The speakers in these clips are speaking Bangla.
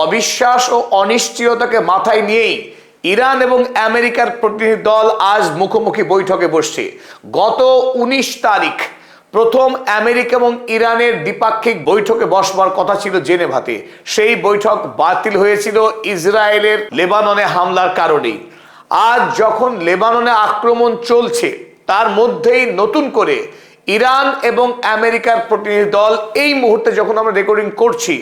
অবিশ্বাস ও অনিশ্চয়তাকে মাথায় নিয়েই ইরান এবং আমেরিকার প্রতিনিধি দল আজ মুখোমুখি বৈঠকে বসছে। গত 19 তারিখ প্রথম আমেরিকা এবং ইরানের দ্বিপাক্ষিক বৈঠকে বসবার কথা ছিল জেনেভাতে। সেই বৈঠক বাতিল হয়েছিল ইসরায়েলের লেবাননে হামলার কারণেই। আজ যখন লেবাননে আক্রমণ চলছে, তার মধ্যেই নতুন করে ইরান এবং আমেরিকার প্রতিনিধি দল এই মুহূর্তে যখন আমরা রেকর্ডিং করছি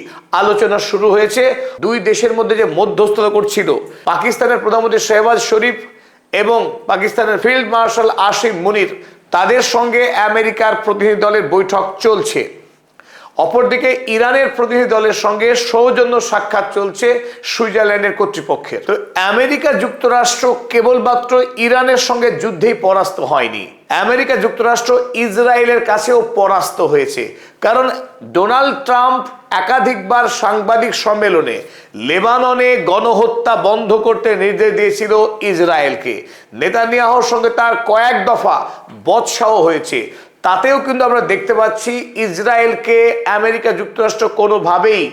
আলোচনা শুরু হয়েছে। দুই দেশের মধ্যে যে মধ্যস্থতা করছিল পাকিস্তানের প্রধানমন্ত্রী শেহবাজ শরীফ এবং পাকিস্তানের ফিল্ড মার্শাল আসিম মুনির, তাদের সঙ্গে আমেরিকার প্রতিনিধি দলের বৈঠক চলছে। অপরদিকে ইরানের প্রতিনিধি দলের সঙ্গে সৌজন্য সাক্ষাৎ চলছে সুইজারল্যান্ডের কর্তৃপক্ষের। তো আমেরিকা যুক্তরাষ্ট্র কেবলমাত্র ইরানের সঙ্গে যুদ্ধেই পরাস্ত হয়নি, আমেরিকা যুক্তরাষ্ট্র ইসরায়েলের কাছেও পরাস্ত হয়েছে। কারণ ডোনাল্ড ট্রাম্প একাধিকবার সাংবাদিক সম্মেলনে লেবাননে গণহত্যা বন্ধ করতে নির্দেশ দিয়েছিল ইসরায়েলকে। নেতানিয়াহুর সঙ্গে তার কয়েক দফা বচসাও হয়েছে। তাতেও কিন্তু আমরা দেখতে পাচ্ছি ইসরায়েলকে আমেরিকা যুক্তরাষ্ট্র কোনোভাবেই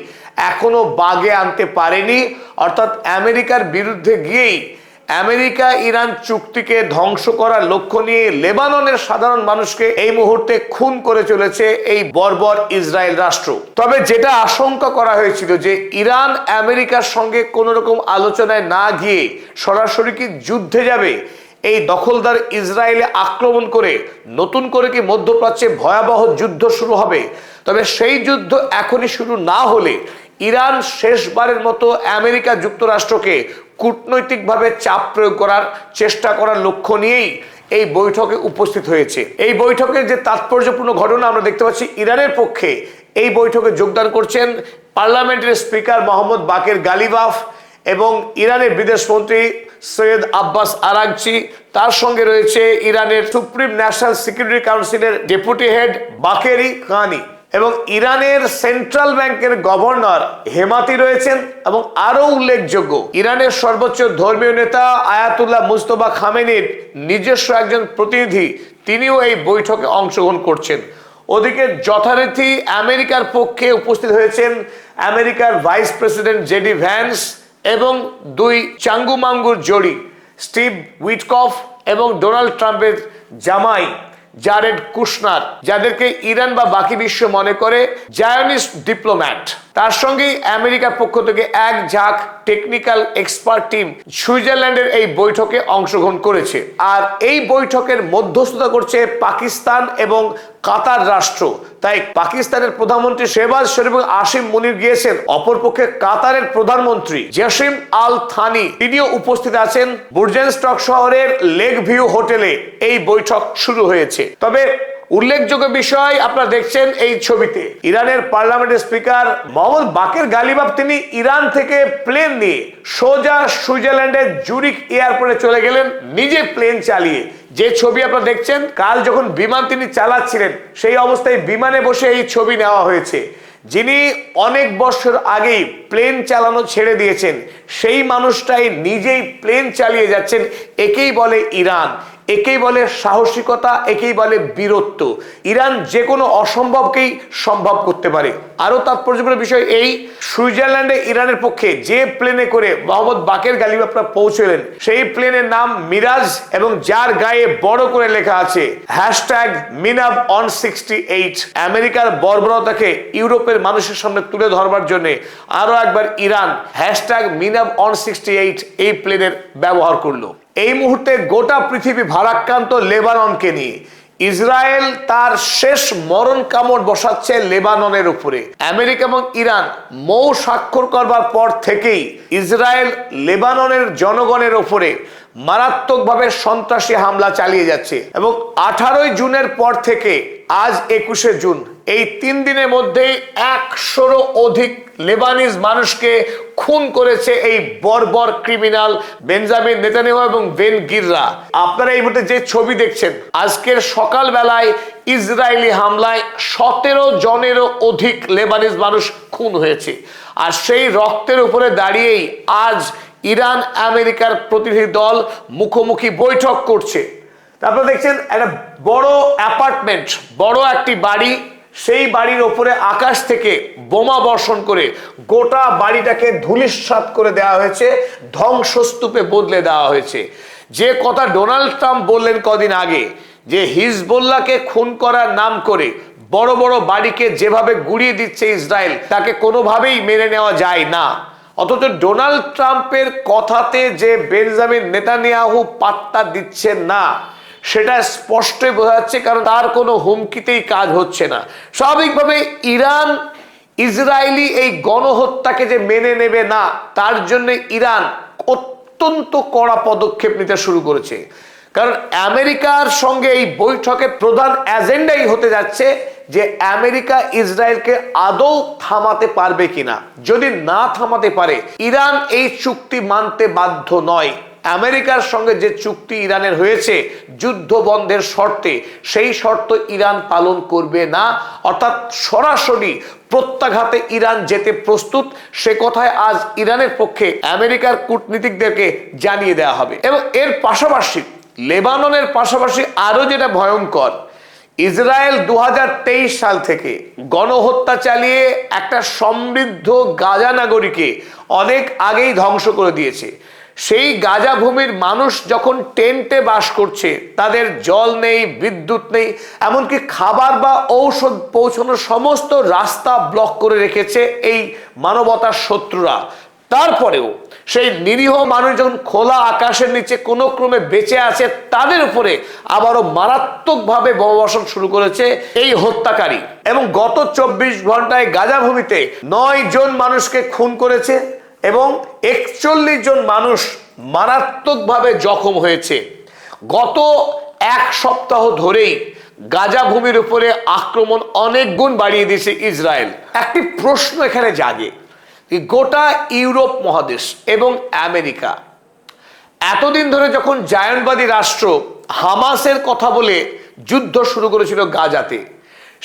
এখনো বাগে আনতে পারেনি। অর্থাৎ আমেরিকার বিরুদ্ধে গিয়েই আমেরিকা ইরান চুক্তিকে ধ্বংস করার লক্ষ্য নিয়ে লেবাননের সাধারণ মানুষকে এই মুহূর্তে খুন করে চলেছে এই বর্বর ইসরায়েল রাষ্ট্র। তবে যেটা আশঙ্কা করা হয়েছিল যে ইরান আমেরিকার সঙ্গে কোনো রকম আলোচনায় না গিয়ে সরাসরি কি যুদ্ধে যাবে, এই দখলদার ইসরায়েলে আক্রমণ করে নতুন করে কি মধ্যপ্রাচ্যে ভয়াবহ যুদ্ধ শুরু হবে। তবে সেই যুদ্ধ এখনই শুরু না হলে ইরান শেষবারের মতো আমেরিকা যুক্তরাষ্ট্রকে কূটনৈতিকভাবে চাপ প্রয়োগ করার চেষ্টা করার লক্ষ্য নিয়েই এই বৈঠকে উপস্থিত হয়েছে। এই বৈঠকের যে তাৎপর্যপূর্ণ ঘটনা আমরা দেখতে পাচ্ছি, ইরানের পক্ষে এই বৈঠকে যোগদান করছেন পার্লামেন্টের স্পিকার মোহাম্মদ বাকের গালিবাফ এবং ইরানের বিদেশমন্ত্রী সৈয়দ আব্বাস আরাগচি। তার সঙ্গে রয়েছে ইরানের সুপ্রিম ন্যাশনাল সিকিউরিটি কাউন্সিলের ডেপুটি হেড বাকেরি কানি এবং ইরানের সেন্ট্রাল ব্যাংকের গভর্নর হেমাতি রয়েছেন। এবং আরো উল্লেখযোগ্য, ইরানের সর্বোচ্চ ধর্মীয় নেতা আয়াতুল্লাহ মুস্তফা খামেনির নিজস্ব একজন প্রতিনিধি, তিনিও এই বৈঠকে অংশগ্রহণ করছেন। ওদিকে যথারীতি আমেরিকার পক্ষে উপস্থিত হয়েছেন আমেরিকার ভাইস প্রেসিডেন্ট জেডি ভ্যান্স এবং দুই চাঙ্গুমাঙ্গুর জড়ি স্টিভ উইটকফ এবং ডোনাল্ড ট্রাম্পের জামাই জারেড কুশনার, যাদেরকে ইরান বা বাকি বিশ্ব মনে করে জায়নিস্ট ডিপ্লোম্যাট। তার সঙ্গে আমেরিকার পক্ষ থেকে এক ঝাঁক টেকনিক্যাল এক্সপার্ট টিম সুইজারল্যান্ডের এই বৈঠকে অংশগ্রহণ করেছে। আর এই বৈঠকের মধ্যস্থতা করছে পাকিস্তান এবং কাতার রাষ্ট্র। তাই পাকিস্তানের প্রধানমন্ত্রী শেহবাজ শরীফ এবং আসিম মুনির গিয়েছেন, অপরপক্ষে কাতারের প্রধানমন্ত্রী জসিম আল থানি তিনিও উপস্থিত আছেন। বুর্জেনস্টক শহরের লেক ভিউ হোটেলে এই বৈঠক শুরু হয়েছে। তবে উল্লেখযোগ্য বিষয় আপনারা দেখছেন এই ছবিতে, ইরানের পার্লামেন্টের স্পিকার মোহাম্মদ বাকের গালিবাফ তিনি ইরান থেকে প্লেন নিয়ে সোজা সুইজারল্যান্ডের জুরিক এয়ারপোর্টে চলে গেলেন নিজে প্লেন চালিয়ে। যে ছবি আপনারা দেখছেন, কাল যখন বিমান তিনি চালাচ্ছিলেন সেই অবস্থায় বিমানে বসে এই ছবি নেওয়া হয়েছে। যিনি অনেক বছর আগেই প্লেন চালানো ছেড়ে দিয়েছেন, সেই মানুষটাই নিজেই প্লেন চালিয়ে যাচ্ছেন। একেই বলে ইরান, একেই বলে সাহসিকতা, একেই বলে বীরত্ব। ইরান যে কোনো অসম্ভবকেই সম্ভব করতে পারে। আরো তাৎপর্যপূর্ণ বিষয় এই, সুইজারল্যান্ডে ইরানের পক্ষে যে প্লেনে করে মোহাম্মদ বাকের গালিবাফরা পৌঁছলেন, সেই প্লেনের নাম মিরাজ এবং যার গায়ে বড় করে লেখা আছে #মিনাব অন 68। আমেরিকার বর্বরতাকে ইউরোপের মানুষের সামনে তুলে ধরবার জন্য আরো একবার ইরান #মিনাব অন 68 এই প্লেনের ব্যবহার করলো। এই মুহূর্তে গোটা পৃথিবী ভারাক্রান্ত লেবাননকে নিয়ে। ইসরায়েল তার শেষ মরণ কামড় বসাচ্ছে লেবাননের উপরে। আমেরিকা এবং ইরান মৌ স্বাক্ষর করবার পর থেকেই ইসরায়েল লেবাননের জনগণের উপরে মারাত্মকভাবে সন্ত্রাসী হামলা চালিয়ে যাচ্ছে। এবং 18 জুনের পর থেকে আজ 21 জুন, এই 3 দিনের মধ্যে 100-রও অধিক লেবানিজ মানুষকে খুন করেছে এই বর্বর ক্রিমিনাল বেঞ্জামিন নেতানিয়াহু এবং বেন গিররা। আপনারা এই মুহূর্তে যে ছবি দেখছেন, আজকের সকাল বেলায় ইসরায়েলি হামলায় 17 জনেরও অধিক লেবানিজ মানুষ খুন হয়েছে। আর সেই রক্তের উপরে দাঁড়িয়েই আজ ইরান আমেরিকার প্রতিনিধি দল মুখোমুখি বৈঠক করছে। তারপর দেখছেন একটা বড় অ্যাপার্টমেন্ট, বড় একটি বাড়ি, সেই বাড়ির ওপরে আকাশ থেকে বোমা বর্ষণ করে গোটা বাড়িটাকে ধূলিসাৎ করে দেওয়া হয়েছে, ধ্বংসস্তূপে বদলে দেওয়া হয়েছে। যে কথা ডোনাল্ড ট্রাম্প বললেন কদিন আগে, যে হিজবুল্লাহকে খুন করার নাম করে বড় বড় বাড়িকে যেভাবে গুড়িয়ে দিচ্ছে ইসরায়েল, তাকে কোনোভাবেই মেনে নেওয়া যায় না। অথচ ডোনাল্ড ট্রাম্পের কথাতে যে বেঞ্জামিন নেতানিয়াহু পাত্তা দিচ্ছেন না, সেটা স্পষ্টই বোঝা যাচ্ছে, কারণ তার কোনো হুমকিতেই কাজ হচ্ছে না। স্বাভাবিকভাবে ইরান ইসরায়েলি এই গণহত্যাকে যে মেনে নেবে না, তার জন্য ইরান অত্যন্ত কড়া পদক্ষেপ নিতে শুরু করেছে। কারণ আমেরিকার সঙ্গে এই বৈঠকের প্রধান এজেন্ডাই হতে যাচ্ছে যে আমেরিকা ইসরায়েলকে আদৌ থামাতে পারবে কিনা। যদি না থামাতে পারে, ইরান এই চুক্তি মানতে বাধ্য নয়। আমেরিকার সঙ্গে যে চুক্তি ইরানের হয়েছে যুদ্ধ বন্ধের শর্তে, সেই শর্ত ইরান পালন করবে না, অর্থাৎ সরাসরি প্রত্যাঘাতে ইরান যেতে প্রস্তুত। সে কথায় আজ ইরানের পক্ষে আমেরিকার কূটনীতিকদেরকে জানিয়ে দেওয়া হবে। এবং এর পাশাপাশি লেবাননের পাশাপাশি আরো যেটা ভয়ঙ্কর, ইসরায়েল 2023 সাল থেকে গণহত্যা চালিয়ে একটা সমৃদ্ধ গাজা নগরীকে অনেক আগেই ধ্বংস করে দিয়েছে। সেই গাজা ভূমির মানুষ যখন টেন্টে বাস করছে, তাদের জল নেই, বিদ্যুৎ নেই, এমনকি খাবার বা ঔষধ পৌঁছানোর সমস্ত রাস্তা ব্লক করে রেখেছে এই মানবতার শত্রুরা। তারপরেও সেই নিরীহ মানুষ যখন খোলা আকাশের নিচে কোনো ক্রমে বেঁচে আছে, তাদের উপরে আবারও মারাত্মকভাবে বোমাবর্ষণ শুরু করেছে এই হত্যাকারী। এবং গত 24 ঘন্টায় গাজা ভূমিতে 9 জন মানুষকে খুন করেছে এবং 41 জন মানুষ মারাত্মকভাবে জখম হয়েছে। গত এক সপ্তাহ ধরেই গাজা ভূমির উপরে আক্রমণ অনেক গুণ বাড়িয়ে দিয়েছে ইসরায়েল। একটি প্রশ্ন এখানে জাগে, গোটা ইউরোপ মহাদেশ এবং আমেরিকা এতদিন ধরে যখন জায়নবাদী রাষ্ট্র হামাসের কথা বলে যুদ্ধ শুরু করেছিল গাজাতে,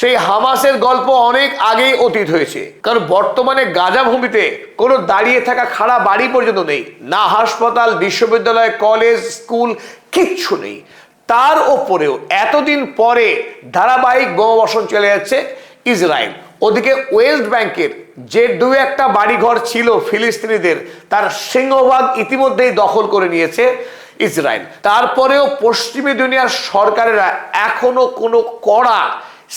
সেই হামাসের গল্প অনেক আগেই অতীত হয়েছে। কারণ বর্তমানে গাজা ভূমিতে কোনো দাঁড়িয়ে থাকা খাড়া বাড়ি পর্যন্ত নেই, না হাসপাতাল, বিশ্ববিদ্যালয়, কলেজ, স্কুল, কিচ্ছু নেই। তার ওপরেও এতদিন পরে ধারাবাহিক বোমাবর্ষণ চলে যাচ্ছে ইসরায়েল। ওদিকে ওয়েস্ট ব্যাংকের যে 2-1টা বাড়িঘর ছিল ফিলিস্তিনিদের, তার সিংহভাগ ইতিমধ্যেই দখল করে নিয়েছে ইসরায়েল। তারপরেও পশ্চিমী দুনিয়ার সরকারেরা এখনো কোনো কড়া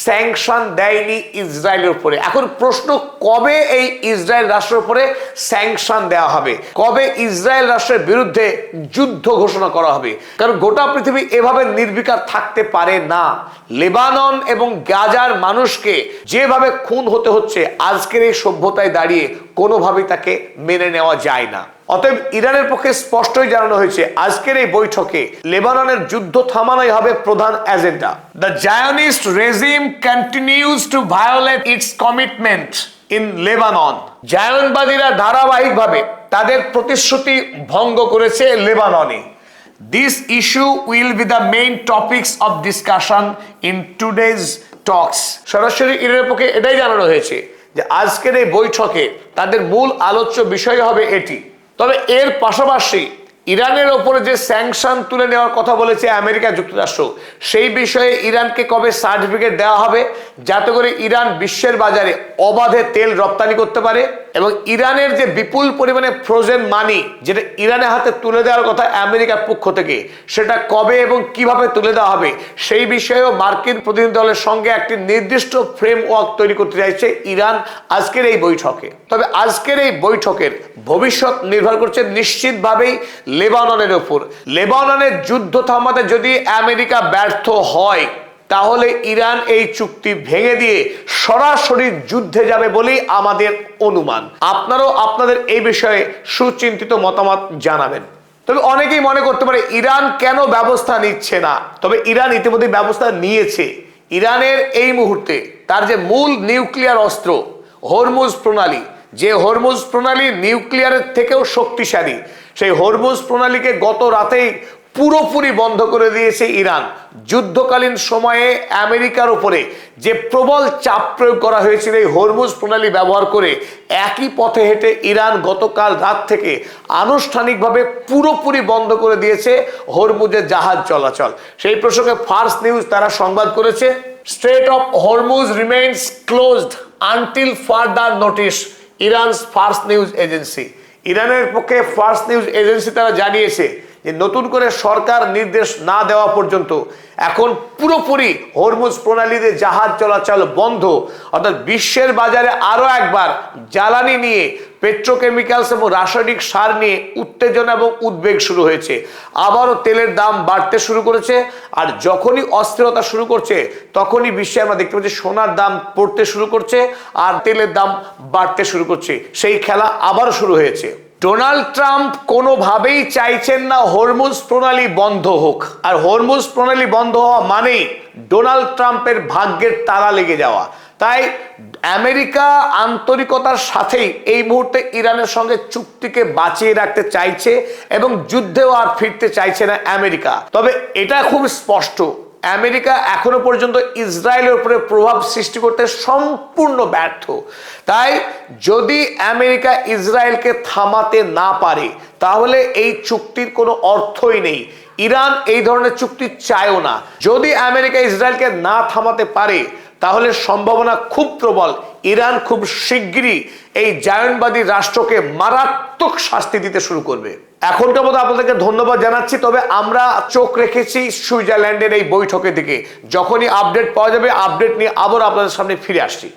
স্যাংশন দেয়নি ইসরায়েলের উপরে। এখন প্রশ্ন, কবে এই ইসরায়েল রাষ্ট্রের উপরে স্যাংশন দেওয়া হবে, কবে ইসরায়েল রাষ্ট্রের বিরুদ্ধে যুদ্ধ ঘোষণা করা হবে? কারণ গোটা পৃথিবী এভাবে নির্বিকার থাকতে পারে না। লেবানন এবং গাজার মানুষকে যেভাবে খুন হতে হচ্ছে আজকের এই সভ্যতায় দাঁড়িয়ে, কোনোভাবেই তাকে মেনে নেওয়া যায় না। অতএব ইরানের পক্ষে স্পষ্টই জানানো হয়েছে আজকের এই বৈঠকে লেবাননের যুদ্ধ থামানোই হবে প্রধান agenda. The Zionist regime continues to violate its commitment in Lebanon. জায়নবাদীরা ধারাবাহিকভাবে তাদের প্রতিশ্রুতি ভঙ্গ করেছে লেবাননে। This issue will be the main topics of discussion in today's talks. সরাসরি ইরানের পক্ষে এটাই জানানো হয়েছে যে আজকের এই বৈঠকে তাদের মূল আলোচ্য বিষয় হবে এটি। তবে এর পাশাপাশি ইরানের ওপরে যে স্যাংশন তুলে নেওয়ার কথা বলেছে আমেরিকা যুক্তরাষ্ট্র, সেই বিষয়ে ইরানকে কবে সার্টিফিকেট দেওয়া হবে যাতে করে ইরান বিশ্বের বাজারে অবাধে তেল রপ্তানি করতে পারে, এবং ইরানের যে বিপুল পরিমাণে ফ্রোজেন মানি যেটা ইরানের হাতে তুলে দেওয়ার কথা আমেরিকার পক্ষ থেকে, সেটা কবে এবং কিভাবে তুলে দেওয়া হবে সেই বিষয়েও মার্কিন প্রতিনিধি দলের সঙ্গে একটি নির্দিষ্ট ফ্রেমওয়ার্ক তৈরি করতে চাইছে ইরান আজকের এই বৈঠকে। তবে আজকের এই বৈঠকের ভবিষ্যৎ নির্ভর করছে নিশ্চিতভাবেই লেবাননের উপর। লেবাননের যুদ্ধ থামাতে যদি আমেরিকা ব্যর্থ হয়, তাহলে ইরান এই চুক্তি ভেঙে দিয়ে সরাসরি যুদ্ধে যাবে বলেই আমাদের অনুমান। আপনারাও আপনাদের এই বিষয়ে সুচিন্তিত মতামত জানাবেন। তবে অনেকেই মনে করতে পারে ইরান কেন ব্যবস্থা নিচ্ছে না। তবে ইরান ইতিমধ্যে ব্যবস্থা নিয়েছে। ইরানের এই মুহূর্তে তার যে মূল নিউক্লিয়ার অস্ত্র হরমুজ প্রণালী, যে হরমুজ প্রণালী নিউক্লিয়ারের থেকেও শক্তিশালী, সেই হরমুজ প্রণালীকে গত রাতেই পুরোপুরি বন্ধ করে দিয়েছে ইরান। যুদ্ধকালীন সময়ে আমেরিকার উপরে যে প্রবল চাপ প্রয়োগ করা হয়েছিল এই হরমুজ প্রণালী ব্যবহার করে, একই পথে হেঁটে ইরান গতকাল রাত থেকে আনুষ্ঠানিকভাবে পুরোপুরি বন্ধ করে দিয়েছে হরমুজের জাহাজ চলাচল। সেই প্রসঙ্গে ফার্স নিউজ তারা সংবাদ করেছে, strait of Hormuz remains closed until further notice, Iran's Fars news agency. ইরানের পক্ষে ফার্স নিউজ এজেন্সি তারা জানিয়েছে যে নতুন করে সরকার নির্দেশ না দেওয়া পর্যন্ত এখন পুরোপুরি হরমুজ প্রণালীতে জাহাজ চলাচল বন্ধ। অর্থাৎ বিশ্বের বাজারে আরো একবার জ্বালানি নিয়ে, পেট্রোকেমিক্যালস এবং রাসায়নিক সার নিয়ে উত্তেজনা এবং উদ্বেগ শুরু হয়েছে। আবারও তেলের দাম বাড়তে শুরু করেছে, আর যখনই অস্থিরতা শুরু করছে তখনই বিশ্বে আমরা দেখতে পাচ্ছি সোনার দাম পড়তে শুরু করছে আর তেলের দাম বাড়তে শুরু করছে। সেই খেলা আবারও শুরু হয়েছে। ডোনাল্ড ট্রাম্প কোনোভাবেই চাইছেন না হরমুজ প্রণালী বন্ধ হোক, আর হরমুজ প্রণালী বন্ধ হওয়া মানেই ডোনাল্ড ট্রাম্পের ভাগ্যের তালা লেগে যাওয়া। তাই আমেরিকা আন্তরিকতার সাথেই এই মুহূর্তে ইরানের সঙ্গে চুক্তিকে বাঁচিয়ে রাখতে চাইছে এবং যুদ্ধেও আর ফিরতে চাইছে না আমেরিকা। তবে এটা খুব স্পষ্ট, আমেরিকা এখনো পর্যন্ত ইসরায়েলের উপরে প্রভাব সৃষ্টি করতে সম্পূর্ণ ব্যর্থ। তাই যদি আমেরিকা ইসরায়েলকে থামাতে না পারে তাহলে এই চুক্তির কোনো অর্থই নেই। ইরান এই ধরনের চুক্তি চায়ও না। যদি আমেরিকা ইসরায়েলকে না থামাতে পারে তাহলে সম্ভাবনা খুব প্রবল ইরান খুব শিগগিরই এই জায়নবাদী রাষ্ট্রকে মারাত্মক শাস্তি দিতে শুরু করবে। এখনকার মতো আপনাদেরকে ধন্যবাদ জানাচ্ছি। তবে আমরা চোখ রেখেছি সুইজারল্যান্ডের এই বৈঠকের দিকে। যখনই আপডেট পাওয়া যাবে আপডেট নিয়ে আবার আপনাদের সামনে ফিরে আসছি।